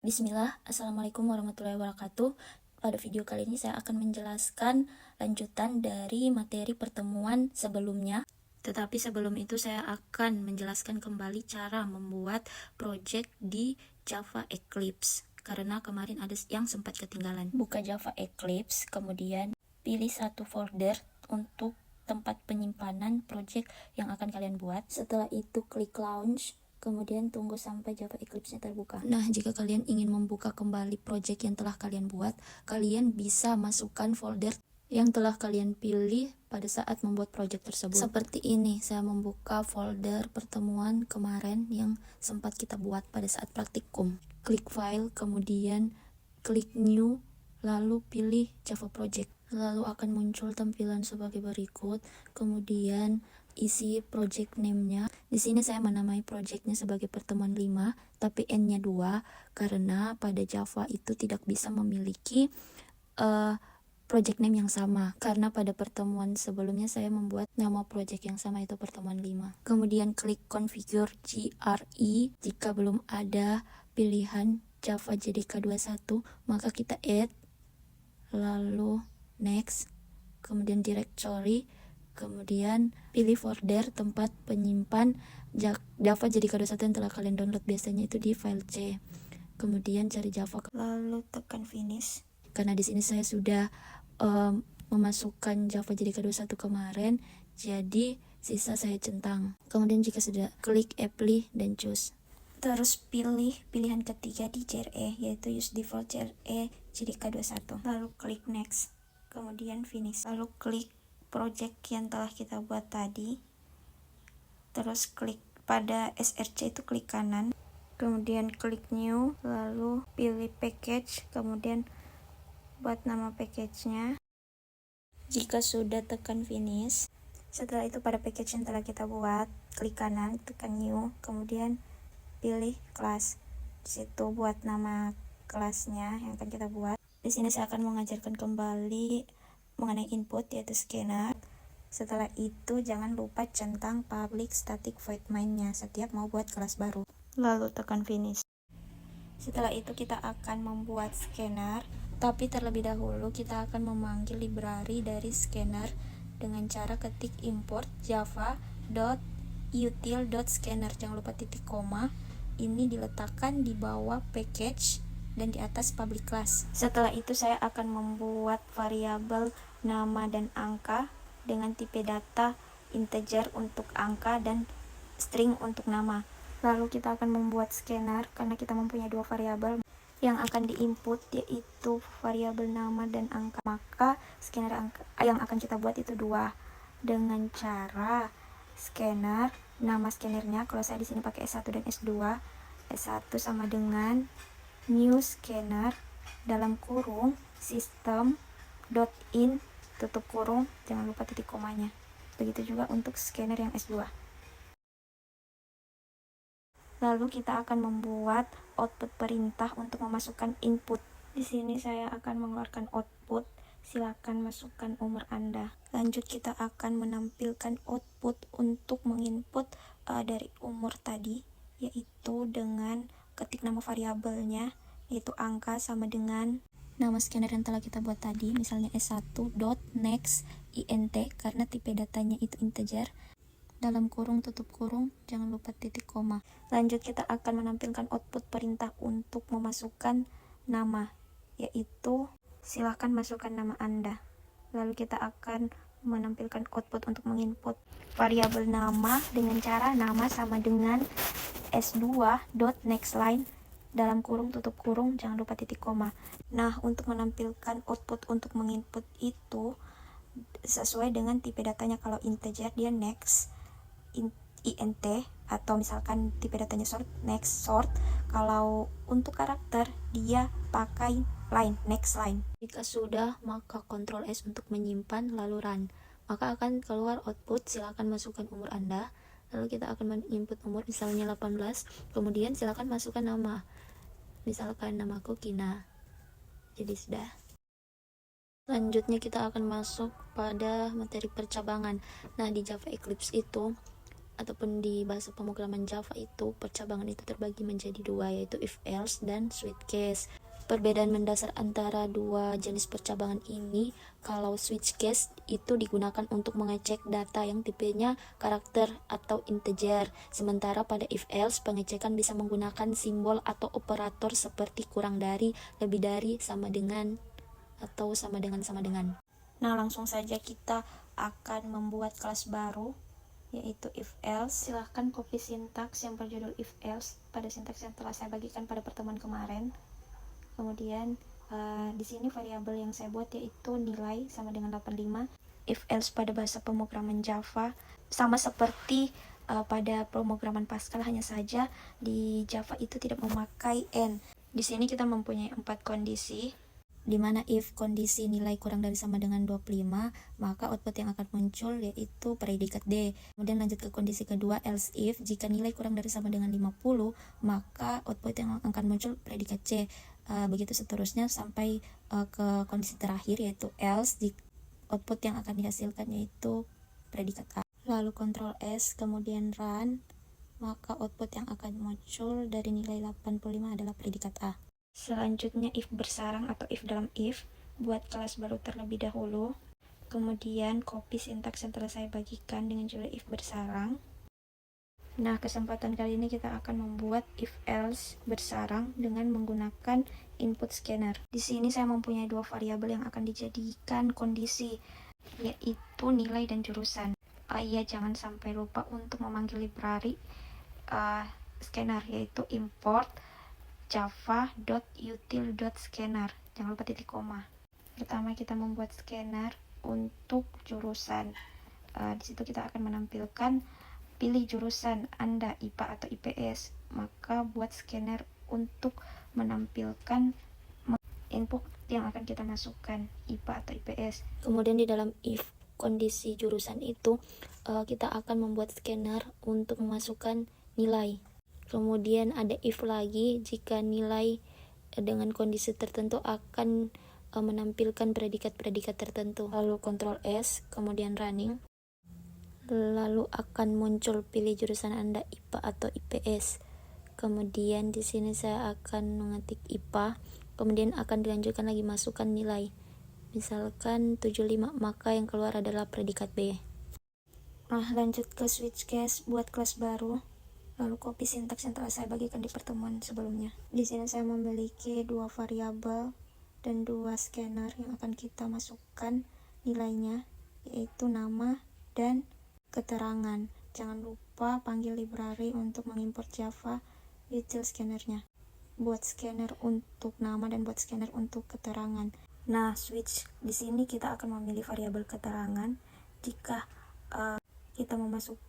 Bismillah, Assalamualaikum warahmatullahi wabarakatuh. Pada video kali ini saya akan menjelaskan lanjutan dari materi pertemuan sebelumnya. Tetapi sebelum itu saya akan menjelaskan kembali cara membuat project di Java Eclipse. Karena kemarin ada yang sempat ketinggalan. Buka Java Eclipse, kemudian pilih satu folder untuk tempat penyimpanan project yang akan kalian buat. Setelah itu klik launch. Kemudian tunggu sampai Java Eclipse-nya terbuka. Nah, jika kalian ingin membuka kembali project yang telah kalian buat, kalian bisa masukkan folder yang telah kalian pilih pada saat membuat project tersebut. Seperti ini, saya membuka folder pertemuan kemarin yang sempat kita buat pada saat praktikum. Klik file, kemudian klik new, lalu pilih Java Project. Lalu akan muncul tampilan sebagai berikut. Kemudian isi project name-nya. Di sini saya menamai projectnya sebagai pertemuan 5, tapi N-nya 2 karena pada Java itu tidak bisa memiliki project name yang sama, karena pada pertemuan sebelumnya saya membuat nama project yang sama, itu pertemuan 5. Kemudian klik configure GRE. Jika belum ada pilihan Java JDK 21, maka kita add, lalu next, kemudian directory, kemudian pilih folder tempat penyimpan Java JDK 21 yang telah kalian download, biasanya itu di file C. Kemudian cari Java, lalu tekan finish. Karena di sini saya sudah memasukkan Java JDK 21 kemarin, jadi sisa saya centang. Kemudian jika sudah, klik apply dan choose. Terus pilih pilihan ketiga di JRE, yaitu use default JRE JDK 21. Lalu klik next, kemudian finish. Lalu klik project yang telah kita buat tadi. Terus klik pada SRC itu klik kanan. Kemudian klik new, lalu pilih package, kemudian buat nama package-nya. Jika sudah, tekan finish. Setelah itu pada package yang telah kita buat, klik kanan, tekan new, kemudian pilih kelas. Di situ buat nama kelasnya yang akan kita buat. Di sini saya akan mengajarkan kembali mengenai input, yaitu scanner. Setelah itu jangan lupa centang public static void main-nya setiap mau buat kelas baru. Lalu tekan finish. Setelah itu kita akan membuat scanner, tapi terlebih dahulu kita akan memanggil library dari scanner dengan cara ketik import java.util.scanner. Jangan lupa titik koma. Ini diletakkan di bawah package dan di atas public class. Setelah itu saya akan membuat variabel nama dan angka dengan tipe data integer untuk angka dan string untuk nama. Lalu kita akan membuat scanner karena kita mempunyai dua variabel yang akan diinput, yaitu variabel nama dan angka. Maka scanner yang akan kita buat itu dua, dengan cara scanner, nama scannernya kalau saya di sini pakai S1 dan S2. S1 sama dengan new scanner dalam kurung system.in tutup kurung, jangan lupa titik komanya. Begitu juga untuk scanner yang S2. Lalu kita akan membuat output perintah untuk memasukkan input. Di sini saya akan mengeluarkan output. Silakan masukkan umur Anda. Lanjut kita akan menampilkan output untuk menginput dari umur tadi, yaitu dengan ketik nama variabelnya, yaitu angka sama dengan nama scanner yang telah kita buat tadi, misalnya s1.next int karena tipe datanya itu integer. Dalam kurung tutup kurung, jangan lupa titik koma. Lanjut kita akan menampilkan output perintah untuk memasukkan nama, yaitu silahkan masukkan nama Anda. Lalu kita akan menampilkan output untuk menginput variabel nama dengan cara nama sama dengan s2.nextLine dalam kurung tutup kurung, jangan lupa titik koma. Nah, untuk menampilkan output untuk menginput itu sesuai dengan tipe datanya. Kalau integer dia next int, atau misalkan tipe datanya sort, next sort. Kalau untuk karakter dia pakai line, next line. Jika sudah, maka Ctrl S untuk menyimpan, lalu run. Maka akan keluar output, silakan masukkan umur Anda. Lalu kita akan menginput umur, misalnya 18. Kemudian silakan masukkan nama, misalkan namaku Kina. Jadi sudah. Selanjutnya kita akan masuk pada materi percabangan. Nah, di Java Eclipse itu ataupun di bahasa pemrograman Java itu percabangan itu terbagi menjadi dua, yaitu if else dan switch case. Perbedaan mendasar antara dua jenis percabangan ini, kalau switch case itu digunakan untuk mengecek data yang tipenya karakter atau integer, sementara pada if else pengecekan bisa menggunakan simbol atau operator seperti kurang dari, lebih dari, sama dengan, atau sama dengan. Nah, langsung saja kita akan membuat kelas baru, yaitu if else. Silahkan copy sintaks yang berjudul if else pada sintaks yang telah saya bagikan pada pertemuan kemarin. Kemudian di sini variabel yang saya buat yaitu nilai sama dengan 85. If else pada bahasa pemrograman Java sama seperti pada pemrograman Pascal, hanya saja di Java itu tidak memakai and. Di sini kita mempunyai 4 kondisi, di mana if kondisi nilai kurang dari sama dengan 25, maka output yang akan muncul yaitu predikat D. Kemudian lanjut ke kondisi kedua, else if, jika nilai kurang dari sama dengan 50, maka output yang akan muncul predikat C. Begitu seterusnya sampai ke kondisi terakhir, yaitu else, output yang akan dihasilkan yaitu predikat A. Lalu Ctrl S, kemudian run, maka output yang akan muncul dari nilai 85 adalah predikat A. Selanjutnya if bersarang atau if dalam if, buat kelas baru terlebih dahulu, kemudian copy sintaks yang telah saya bagikan dengan judul if bersarang. Nah, kesempatan kali ini kita akan membuat if else bersarang dengan menggunakan input scanner. Di sini saya mempunyai dua variabel yang akan dijadikan kondisi, yaitu nilai dan jurusan. Iya, jangan sampai lupa untuk memanggil library scanner, yaitu import java.util.scanner. Jangan lupa titik koma. Pertama kita membuat scanner untuk jurusan. Di situ kita akan menampilkan pilih jurusan Anda IPA atau IPS. Maka buat scanner untuk menampilkan input yang akan kita masukkan, IPA atau IPS. Kemudian di dalam if kondisi jurusan itu kita akan membuat scanner untuk memasukkan nilai. Kemudian ada if lagi, jika nilai dengan kondisi tertentu akan menampilkan predikat-predikat tertentu. Lalu Ctrl S, kemudian running. Lalu akan muncul pilih jurusan Anda IPA atau IPS. Kemudian di sini saya akan mengetik IPA, kemudian akan dilanjutkan lagi masukkan nilai. Misalkan 75, maka yang keluar adalah predikat B. Nah, lanjut ke switch case buat kelas baru. Lalu copy sintaks yang telah saya bagikan di pertemuan sebelumnya. Di sini saya memiliki dua variabel dan dua scanner yang akan kita masukkan nilainya, yaitu nama dan keterangan. Jangan lupa panggil library untuk mengimport Java util scannernya. Buat scanner untuk nama dan buat scanner untuk keterangan. Nah, switch di sini kita akan memilih variabel keterangan. Jika kita memasukkan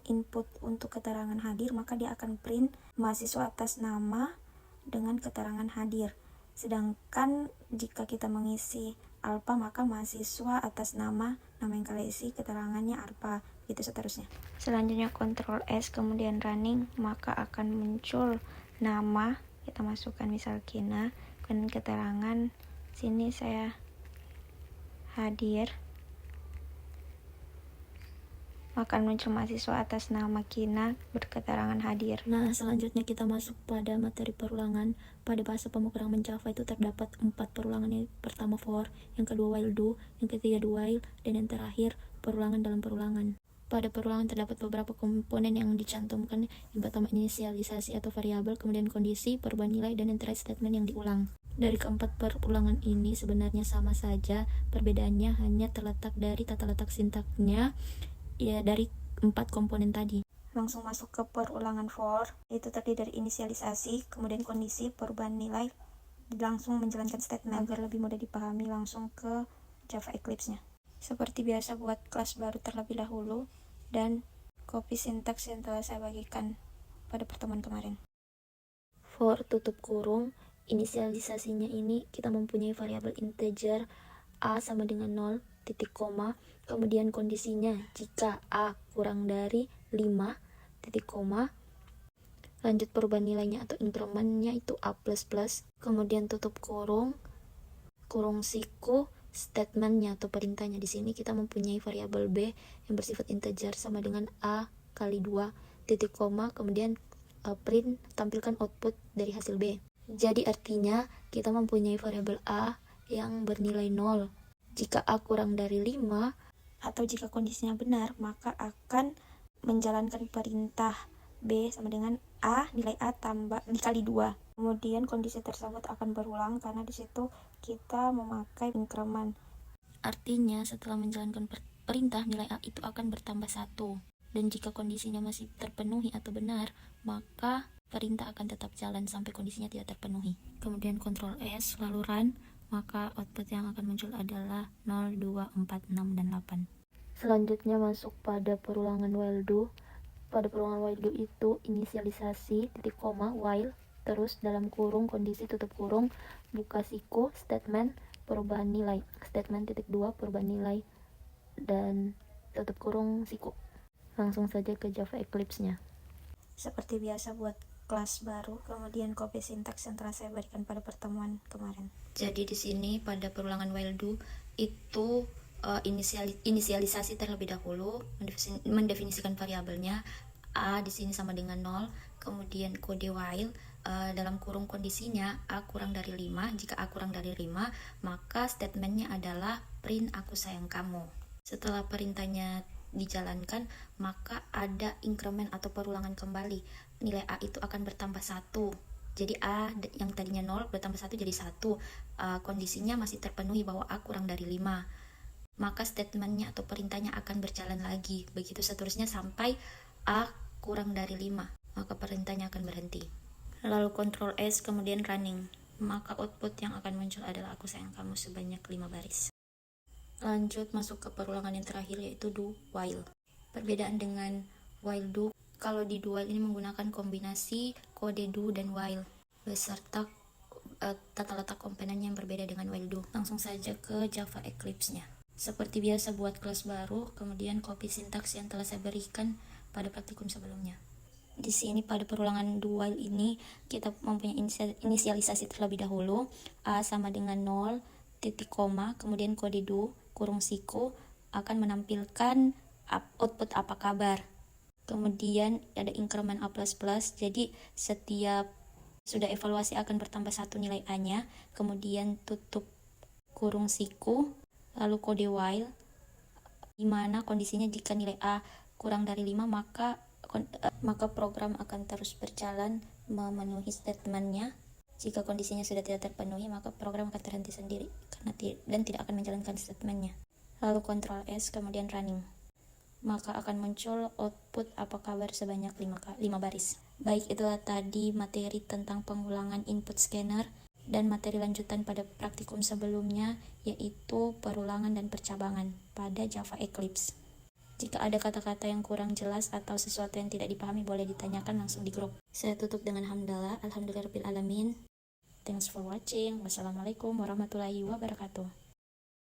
input untuk keterangan hadir, maka dia akan print mahasiswa atas nama dengan keterangan hadir. Sedangkan jika kita mengisi alpha, maka mahasiswa atas nama yang kalian isi keterangannya alpha, gitu seterusnya. Selanjutnya Ctrl S, kemudian running, maka akan muncul nama, kita masukkan misal Kina, dan keterangan sini saya hadir, akan muncul mahasiswa atas nama Kina berketerangan hadir. Nah, selanjutnya kita masuk pada materi perulangan. Pada bahasa pemrograman Java itu terdapat 4 perulangan. Yang pertama for, yang kedua while do, yang ketiga do while, dan yang terakhir perulangan dalam perulangan. Pada perulangan terdapat beberapa komponen yang dicantumkan. Yang pertama inisialisasi atau variabel, kemudian kondisi, perubahan nilai, dan yang terakhir statement yang diulang. Dari keempat perulangan ini sebenarnya sama saja, perbedaannya hanya terletak dari tata letak sintaknya, ya, dari 4 komponen tadi. Langsung masuk ke perulangan for, itu terdiri dari inisialisasi, kemudian kondisi, perubahan nilai, langsung menjalankan statement. Agar lebih mudah dipahami, langsung ke Java Eclipse-nya. Seperti biasa buat kelas baru terlebih dahulu, dan copy sintaks yang telah saya bagikan pada pertemuan kemarin. For tutup kurung, inisialisasinya ini kita mempunyai variabel integer A sama dengan 0, titik koma, kemudian kondisinya jika A kurang dari 5, titik koma, lanjut perubahan nilainya atau incrementnya itu A++, kemudian tutup kurung, kurung siku, statementnya atau perintahnya. Di sini kita mempunyai variabel B yang bersifat integer sama dengan A kali 2 titik koma, kemudian print tampilkan output dari hasil B. Jadi artinya kita mempunyai variabel A yang bernilai 0. Jika A kurang dari 5 atau jika kondisinya benar, maka akan menjalankan perintah B sama dengan A, nilai A tambah dikali 2. Kemudian kondisi tersebut akan berulang karena di situ kita memakai increment. Artinya setelah menjalankan perintah, nilai A itu akan bertambah 1. Dan jika kondisinya masih terpenuhi atau benar, maka perintah akan tetap jalan sampai kondisinya tidak terpenuhi. Kemudian Ctrl S lalu run, maka output yang akan muncul adalah 0, 2, 4, 6, dan 8. Selanjutnya masuk pada perulangan while do. Pada perulangan while do itu inisialisasi titik koma while, terus dalam kurung kondisi tutup kurung buka siku statement perubahan nilai, statement titik 2 perubahan nilai, dan tutup kurung siku. Langsung saja ke Java Eclipse-nya. Seperti biasa buat kelas baru, kemudian copy sintaks yang telah saya berikan pada pertemuan kemarin. Jadi di sini pada perulangan while do itu inisialisasi terlebih dahulu, mendefinisikan variabelnya. A di sini sama dengan 0, kemudian kode while dalam kurung kondisinya A kurang dari 5. Jika A kurang dari 5, maka statementnya adalah print aku sayang kamu. Setelah perintahnya dijalankan, maka ada increment atau perulangan kembali. Nilai A itu akan bertambah 1. Jadi A yang tadinya 0 bertambah 1 jadi 1. Kondisinya masih terpenuhi bahwa A kurang dari 5. Maka statementnya atau perintahnya akan berjalan lagi. Begitu seterusnya sampai A kurang dari 5. Maka perintahnya akan berhenti. Lalu Ctrl S kemudian running. Maka output yang akan muncul adalah aku sayang kamu sebanyak 5 baris. Lanjut masuk ke perulangan yang terakhir, yaitu do while. Perbedaan dengan while do, kalau di do while ini menggunakan kombinasi kode do dan while beserta tata letak komponen yang berbeda dengan while do. Langsung saja ke Java Eclipse-nya. Seperti biasa buat kelas baru, kemudian copy sintaks yang telah saya berikan pada praktikum sebelumnya. Di sini pada perulangan do while ini kita mempunyai inisialisasi terlebih dahulu. A sama dengan 0 titik koma, kemudian kode do kurung siku akan menampilkan output apa kabar. Kemudian ada increment A++, jadi setiap sudah evaluasi akan bertambah 1 nilai A-nya. Kemudian tutup kurung siku, lalu kode while, di mana kondisinya jika nilai A kurang dari 5, maka program akan terus berjalan memenuhi statementnya. Jika kondisinya sudah tidak terpenuhi, maka program akan terhenti sendiri dan tidak akan menjalankan statementnya. Lalu Ctrl S kemudian running, maka akan muncul output apa kabar sebanyak 5 baris. Baik, itulah tadi materi tentang pengulangan input scanner dan materi lanjutan pada praktikum sebelumnya, yaitu perulangan dan percabangan pada Java Eclipse. Jika ada kata-kata yang kurang jelas atau sesuatu yang tidak dipahami, boleh ditanyakan langsung di grup. Saya tutup dengan hamdalah. Alhamdulillahirabbil alamin. Thanks for watching. Wassalamualaikum warahmatullahi wabarakatuh.